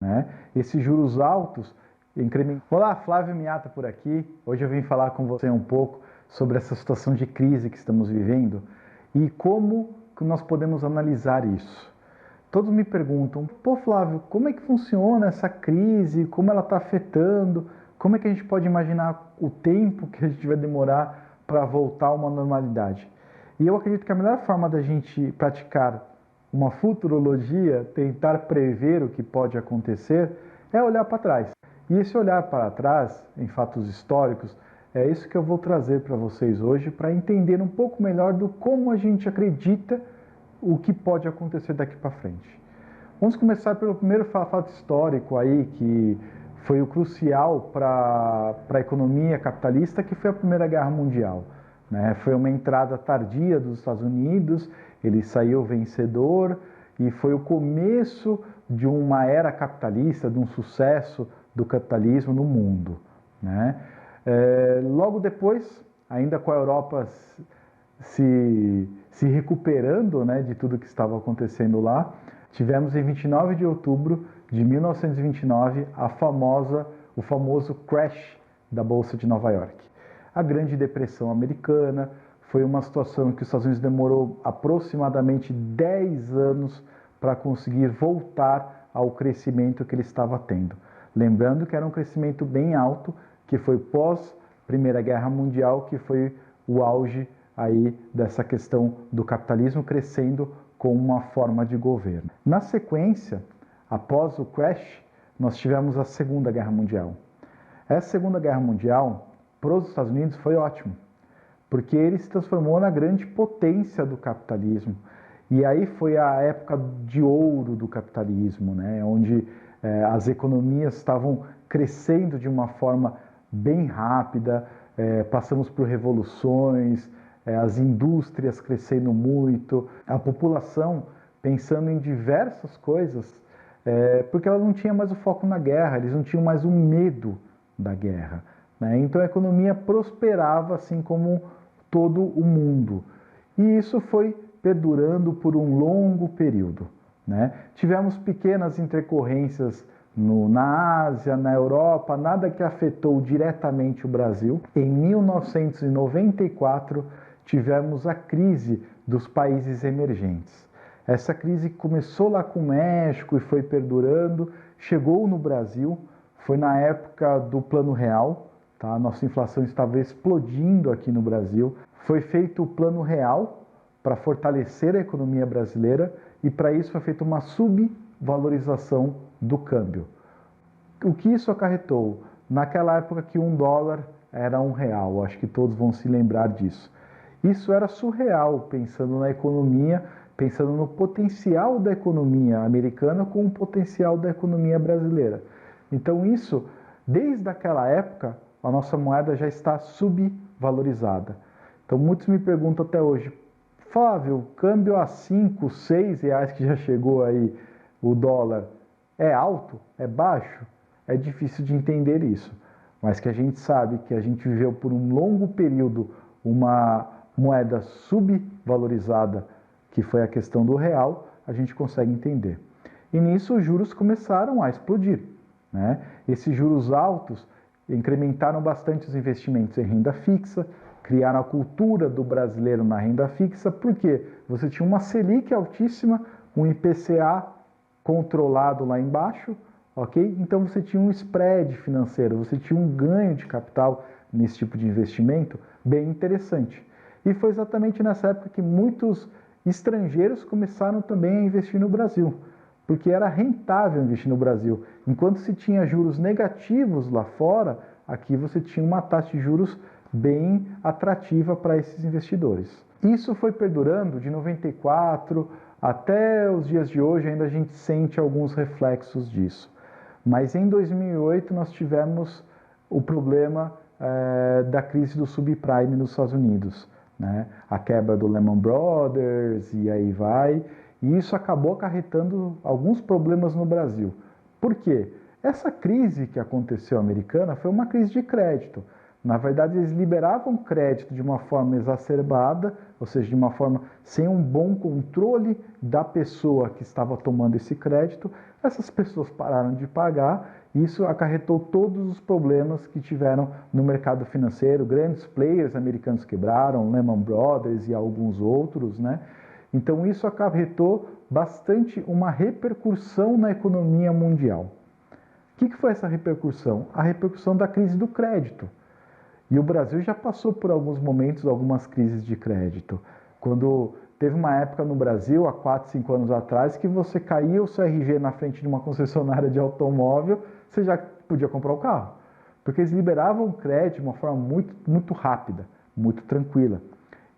né? Esses juros altos incrementam. Olá, Flávio Miata por aqui. Hoje eu vim falar com você um pouco sobre essa situação de crise que estamos vivendo e como que nós podemos analisar isso. Todos me perguntam, pô Flávio, como é que funciona essa crise, como ela está afetando, como é que a gente pode imaginar o tempo que a gente vai demorar para voltar a uma normalidade? E eu acredito que a melhor forma da gente praticar uma futurologia, tentar prever o que pode acontecer, é olhar para trás. E esse olhar para trás, em fatos históricos, é isso que eu vou trazer para vocês hoje, para entender um pouco melhor do como a gente acredita o que pode acontecer daqui para frente. Vamos começar pelo primeiro fato histórico aí, que foi o crucial para a economia capitalista, que foi a Primeira Guerra Mundial. Né? Foi uma entrada tardia dos Estados Unidos, ele saiu vencedor e foi o começo de uma era capitalista, de um sucesso do capitalismo no mundo. Né? Logo depois, ainda com a Europa se recuperando, né, de tudo que estava acontecendo lá, tivemos em 29 de outubro de 1929 o famoso crash da Bolsa de Nova York. A Grande Depressão Americana foi uma situação que os Estados Unidos demorou aproximadamente 10 anos para conseguir voltar ao crescimento que ele estava tendo. Lembrando que era um crescimento bem alto, que foi pós Primeira Guerra Mundial, que foi o auge aí dessa questão do capitalismo crescendo com uma forma de governo. Na sequência, após o crash, nós tivemos a Segunda Guerra Mundial. Essa Segunda Guerra Mundial, para os Estados Unidos, foi ótimo, porque ele se transformou na grande potência do capitalismo. E aí foi a época de ouro do capitalismo, né? Onde as economias estavam crescendo de uma forma bem rápida, passamos por revoluções, as indústrias crescendo muito, a população pensando em diversas coisas, porque ela não tinha mais o foco na guerra, eles não tinham mais o medo da guerra. Né? Então a economia prosperava assim como todo o mundo. E isso foi perdurando por um longo período. Né? Tivemos pequenas intercorrências na Ásia, na Europa, nada que afetou diretamente o Brasil. Em 1994, tivemos a crise dos países emergentes. Essa crise começou lá com o México e foi perdurando, chegou no Brasil, foi na época do Plano Real, tá? A nossa inflação estava explodindo aqui no Brasil. Foi feito o Plano Real para fortalecer a economia brasileira e para isso foi feita uma subvalorização do câmbio. O que isso acarretou? Naquela época que $1 era R$1, acho que todos vão se lembrar disso. Isso era surreal, pensando na economia, pensando no potencial da economia americana com o potencial da economia brasileira. Então isso, desde aquela época, a nossa moeda já está subvalorizada. Então muitos me perguntam até hoje, Flávio, câmbio a 5, 6 reais que já chegou aí o dólar, é alto? É baixo? É difícil de entender isso, mas que a gente sabe que a gente viveu por um longo período uma moeda subvalorizada, que foi a questão do real, a gente consegue entender. E nisso os juros começaram a explodir. Né? Esses juros altos incrementaram bastante os investimentos em renda fixa, criaram a cultura do brasileiro na renda fixa, porque você tinha uma Selic altíssima, um IPCA controlado lá embaixo, ok? Então você tinha um spread financeiro, você tinha um ganho de capital nesse tipo de investimento bem interessante. E foi exatamente nessa época que muitos estrangeiros começaram também a investir no Brasil, porque era rentável investir no Brasil. Enquanto se tinha juros negativos lá fora, aqui você tinha uma taxa de juros bem atrativa para esses investidores. Isso foi perdurando de 94 até os dias de hoje, ainda a gente sente alguns reflexos disso. Mas em 2008 nós tivemos o problema da crise do subprime nos Estados Unidos. Né? A quebra do Lehman Brothers e aí vai. E isso acabou acarretando alguns problemas no Brasil. Por quê? Essa crise que aconteceu americana foi uma crise de crédito. Na verdade, eles liberavam crédito de uma forma exacerbada, ou seja, de uma forma sem um bom controle da pessoa que estava tomando esse crédito. Essas pessoas pararam de pagar e isso acarretou todos os problemas que tiveram no mercado financeiro. Grandes players americanos quebraram, Lehman Brothers e alguns outros, né? Então, isso acarretou bastante uma repercussão na economia mundial. O que foi essa repercussão? A repercussão da crise do crédito. E o Brasil já passou por alguns momentos, algumas crises de crédito. Quando teve uma época no Brasil, há 4, 5 anos atrás, que você caía o seu RG na frente de uma concessionária de automóvel, você já podia comprar o carro. Porque eles liberavam crédito de uma forma muito rápida, muito tranquila.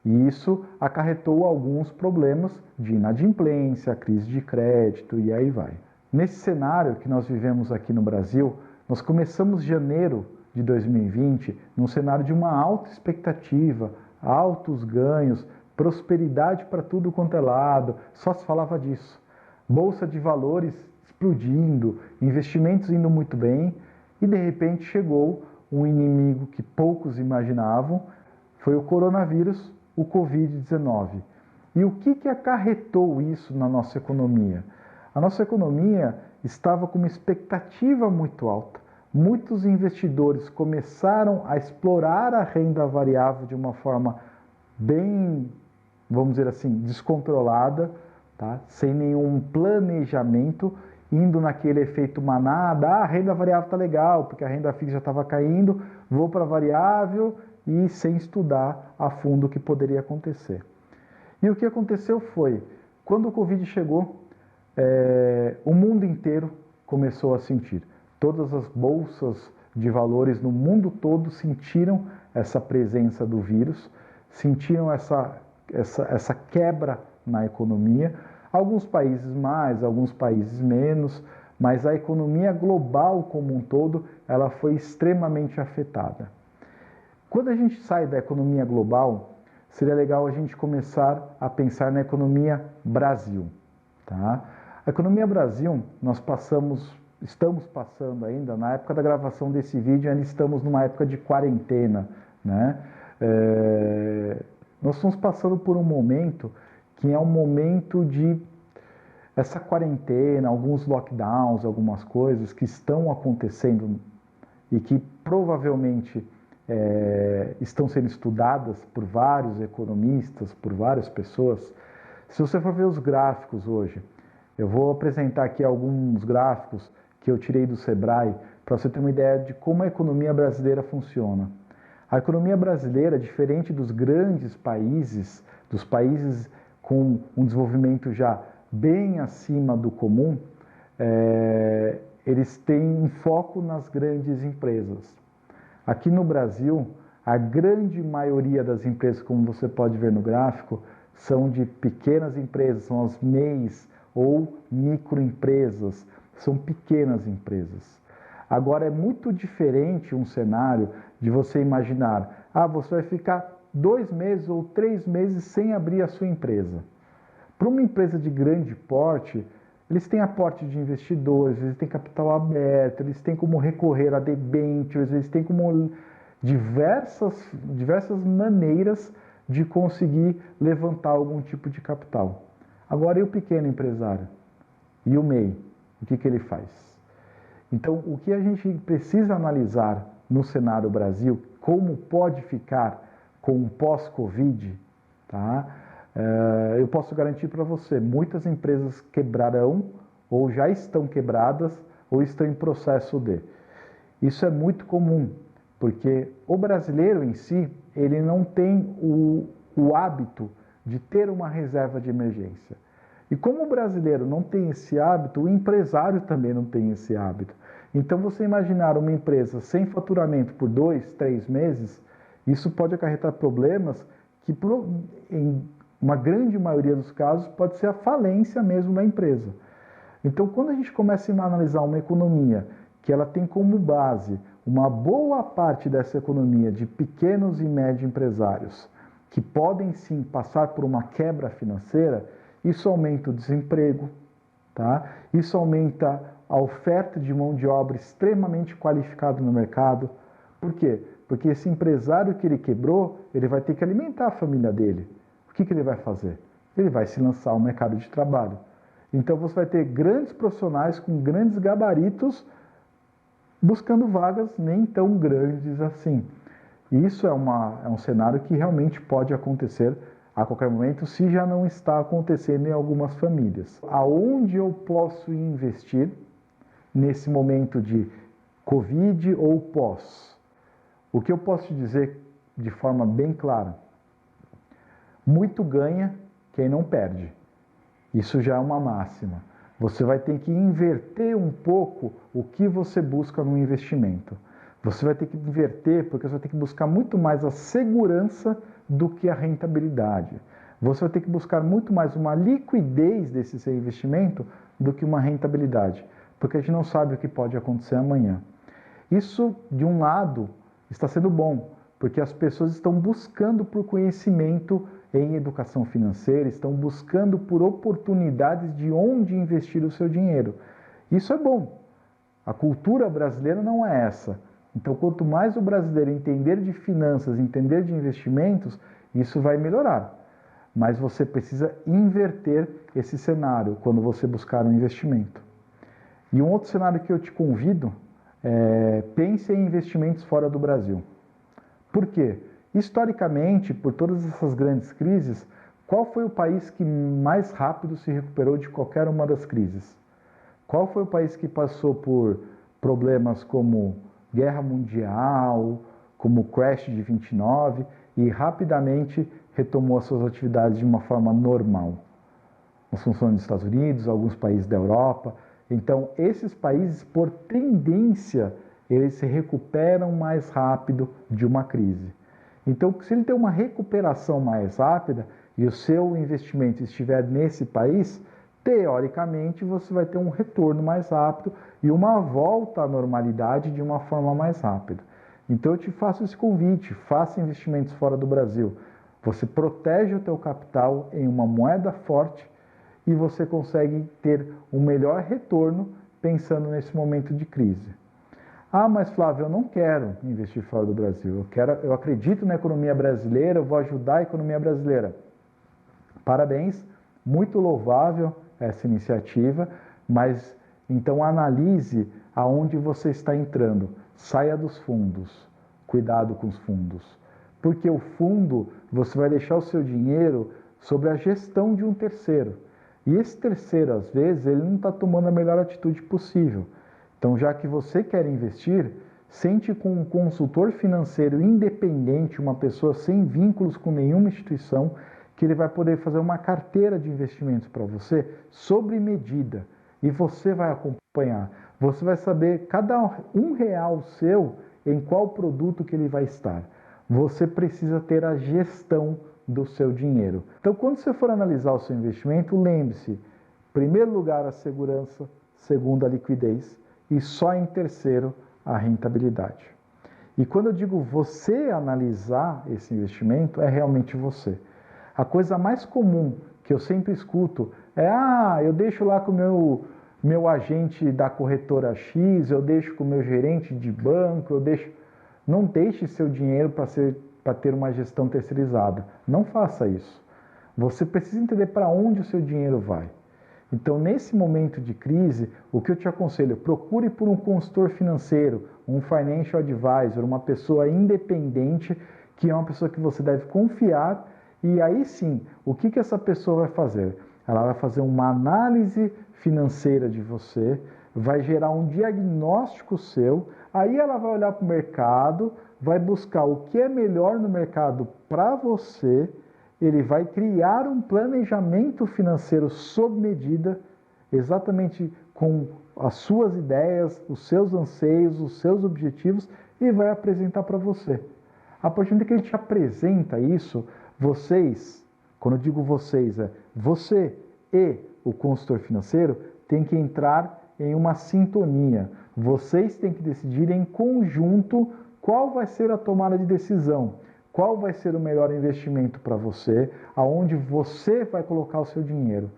E isso acarretou alguns problemas de inadimplência, crise de crédito e aí vai. Nesse cenário que nós vivemos aqui no Brasil, nós começamos janeiro de 2020 num cenário de uma alta expectativa, altos ganhos, prosperidade para tudo quanto é lado, só se falava disso. Bolsa de valores explodindo, investimentos indo muito bem e de repente chegou um inimigo que poucos imaginavam, foi o coronavírus, o Covid-19. E o que acarretou isso na nossa economia? A nossa economia estava com uma expectativa muito alta. Muitos investidores começaram a explorar a renda variável de uma forma bem, vamos dizer assim, descontrolada, tá? Sem nenhum planejamento, indo naquele efeito manada, a renda variável está legal, porque a renda fixa já estava caindo, vou para a variável e sem estudar a fundo o que poderia acontecer. E o que aconteceu foi, quando o Covid chegou, o mundo inteiro começou a sentir. Todas as bolsas de valores no mundo todo sentiram essa presença do vírus, sentiram essa quebra na economia. Alguns países mais, alguns países menos, mas a economia global como um todo, ela foi extremamente afetada. Quando a gente sai da economia global, seria legal a gente começar a pensar na economia Brasil, tá? A economia Brasil, estamos passando ainda, na época da gravação desse vídeo, ainda estamos numa época de quarentena, né? Nós estamos passando por um momento que é um momento de essa quarentena, alguns lockdowns, algumas coisas que estão acontecendo e que provavelmente estão sendo estudadas por vários economistas, por várias pessoas. Se você for ver os gráficos hoje, eu vou apresentar aqui alguns gráficos que eu tirei do Sebrae para você ter uma ideia de como a economia brasileira funciona. A economia brasileira, diferente dos grandes países, dos países com um desenvolvimento já bem acima do comum, eles têm um foco nas grandes empresas. Aqui no Brasil, a grande maioria das empresas, como você pode ver no gráfico, são de pequenas empresas, são as MEIs ou microempresas, são pequenas empresas. Agora, é muito diferente um cenário de você imaginar, você vai ficar 2 meses ou 3 meses sem abrir a sua empresa. Para uma empresa de grande porte, eles têm aporte de investidores, eles têm capital aberto, eles têm como recorrer a debêntures, eles têm como diversas maneiras de conseguir levantar algum tipo de capital. Agora, e o pequeno empresário? E o MEI? O que ele faz? Então, o que a gente precisa analisar no cenário Brasil, como pode ficar com o pós-Covid, tá? Eu posso garantir para você, muitas empresas quebrarão, ou já estão quebradas, ou estão em processo de. Isso é muito comum, porque o brasileiro em si, ele não tem o hábito de ter uma reserva de emergência. E como o brasileiro não tem esse hábito, o empresário também não tem esse hábito. Então, você imaginar uma empresa sem faturamento por 2, 3 meses, isso pode acarretar problemas que, em uma grande maioria dos casos, pode ser a falência mesmo da empresa. Então, quando a gente começa a analisar uma economia que ela tem como base uma boa parte dessa economia de pequenos e médios empresários, que podem sim passar por uma quebra financeira, isso aumenta o desemprego, tá? Isso aumenta a oferta de mão de obra extremamente qualificada no mercado. Por quê? Porque esse empresário que ele quebrou, ele vai ter que alimentar a família dele. O que ele vai fazer? Ele vai se lançar ao mercado de trabalho. Então você vai ter grandes profissionais com grandes gabaritos buscando vagas nem tão grandes assim. E isso é um cenário que realmente pode acontecer a qualquer momento, se já não está acontecendo em algumas famílias. Aonde eu posso investir nesse momento de Covid ou pós? O que eu posso te dizer de forma bem clara? Muito ganha quem não perde. Isso já é uma máxima. Você vai ter que inverter um pouco o que você busca no investimento. Você vai ter que inverter porque você vai ter que buscar muito mais a segurança do que a rentabilidade. Você vai ter que buscar muito mais uma liquidez desse seu investimento do que uma rentabilidade, porque a gente não sabe o que pode acontecer amanhã. Isso, de um lado, está sendo bom, porque as pessoas estão buscando por conhecimento em educação financeira, estão buscando por oportunidades de onde investir o seu dinheiro. Isso é bom. A cultura brasileira não é essa. Então, quanto mais o brasileiro entender de finanças, entender de investimentos, isso vai melhorar. Mas você precisa inverter esse cenário quando você buscar um investimento. E um outro cenário que eu te convido é pense em investimentos fora do Brasil. Por quê? Historicamente, por todas essas grandes crises, qual foi o país que mais rápido se recuperou de qualquer uma das crises? Qual foi o país que passou por problemas como Guerra Mundial, como o crash de 29 e rapidamente retomou as suas atividades de uma forma normal? Nós estamos falando dos Estados Unidos, alguns países da Europa. Então, esses países, por tendência, eles se recuperam mais rápido de uma crise. Então, se ele tem uma recuperação mais rápida e o seu investimento estiver nesse país, teoricamente você vai ter um retorno mais rápido e uma volta à normalidade de uma forma mais rápida. Então eu te faço esse convite, faça investimentos fora do Brasil. Você protege o teu capital em uma moeda forte e você consegue ter um melhor retorno pensando nesse momento de crise. Ah, mas Flávio, eu não quero investir fora do Brasil. Eu acredito na economia brasileira, eu vou ajudar a economia brasileira. Parabéns, muito louvável essa iniciativa, mas então analise aonde você está entrando. Saia dos fundos, cuidado com os fundos. Porque o fundo, você vai deixar o seu dinheiro sobre a gestão de um terceiro. E esse terceiro, às vezes, ele não está tomando a melhor atitude possível. Então, já que você quer investir, sente com um consultor financeiro independente, uma pessoa sem vínculos com nenhuma instituição, que ele vai poder fazer uma carteira de investimentos para você sobre medida. E você vai acompanhar. Você vai saber cada R$ 1 seu em qual produto que ele vai estar. Você precisa ter a gestão do seu dinheiro. Então, quando você for analisar o seu investimento, lembre-se, em primeiro lugar, a segurança, segundo, a liquidez e só em terceiro, a rentabilidade. E quando eu digo você analisar esse investimento, é realmente você. A coisa mais comum que eu sempre escuto é: eu deixo lá com o meu agente da corretora X, eu deixo com o meu gerente de banco, eu deixo... Não deixe seu dinheiro para ter uma gestão terceirizada. Não faça isso. Você precisa entender para onde o seu dinheiro vai. Então, nesse momento de crise, o que eu te aconselho? Procure por um consultor financeiro, um financial advisor, uma pessoa independente, que é uma pessoa que você deve confiar. E aí sim, o que essa pessoa vai fazer? Ela vai fazer uma análise financeira de você, vai gerar um diagnóstico seu, aí ela vai olhar para o mercado, vai buscar o que é melhor no mercado para você, ele vai criar um planejamento financeiro sob medida, exatamente com as suas ideias, os seus anseios, os seus objetivos, e vai apresentar para você. A partir do momento que a gente apresenta isso, vocês, quando eu digo vocês, você e o consultor financeiro têm que entrar em uma sintonia. Vocês têm que decidir em conjunto qual vai ser a tomada de decisão, qual vai ser o melhor investimento para você, aonde você vai colocar o seu dinheiro.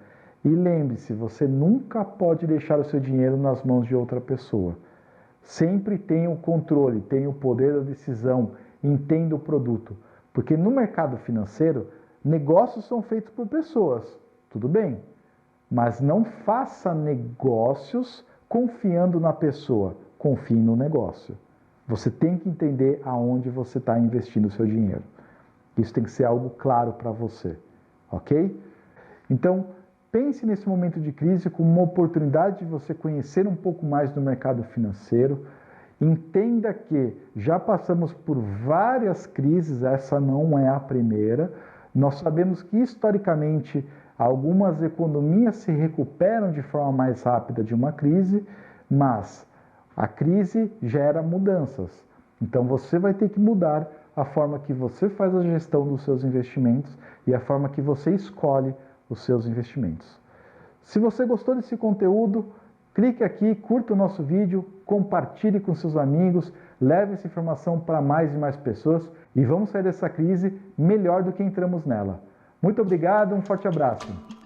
E lembre-se, você nunca pode deixar o seu dinheiro nas mãos de outra pessoa. Sempre tenha o controle, tenha o poder da decisão, entenda o produto. Porque no mercado financeiro, negócios são feitos por pessoas, tudo bem. Mas não faça negócios confiando na pessoa, confie no negócio. Você tem que entender aonde você está investindo o seu dinheiro. Isso tem que ser algo claro para você, ok? Então, pense nesse momento de crise como uma oportunidade de você conhecer um pouco mais do mercado financeiro. Entenda que já passamos por várias crises, essa não é a primeira. Nós sabemos que, historicamente, algumas economias se recuperam de forma mais rápida de uma crise, mas a crise gera mudanças. Então, você vai ter que mudar a forma que você faz a gestão dos seus investimentos e a forma que você escolhe os seus investimentos. Se você gostou desse conteúdo, clique aqui, curta o nosso vídeo, compartilhe com seus amigos, leve essa informação para mais e mais pessoas e vamos sair dessa crise melhor do que entramos nela. Muito obrigado, um forte abraço.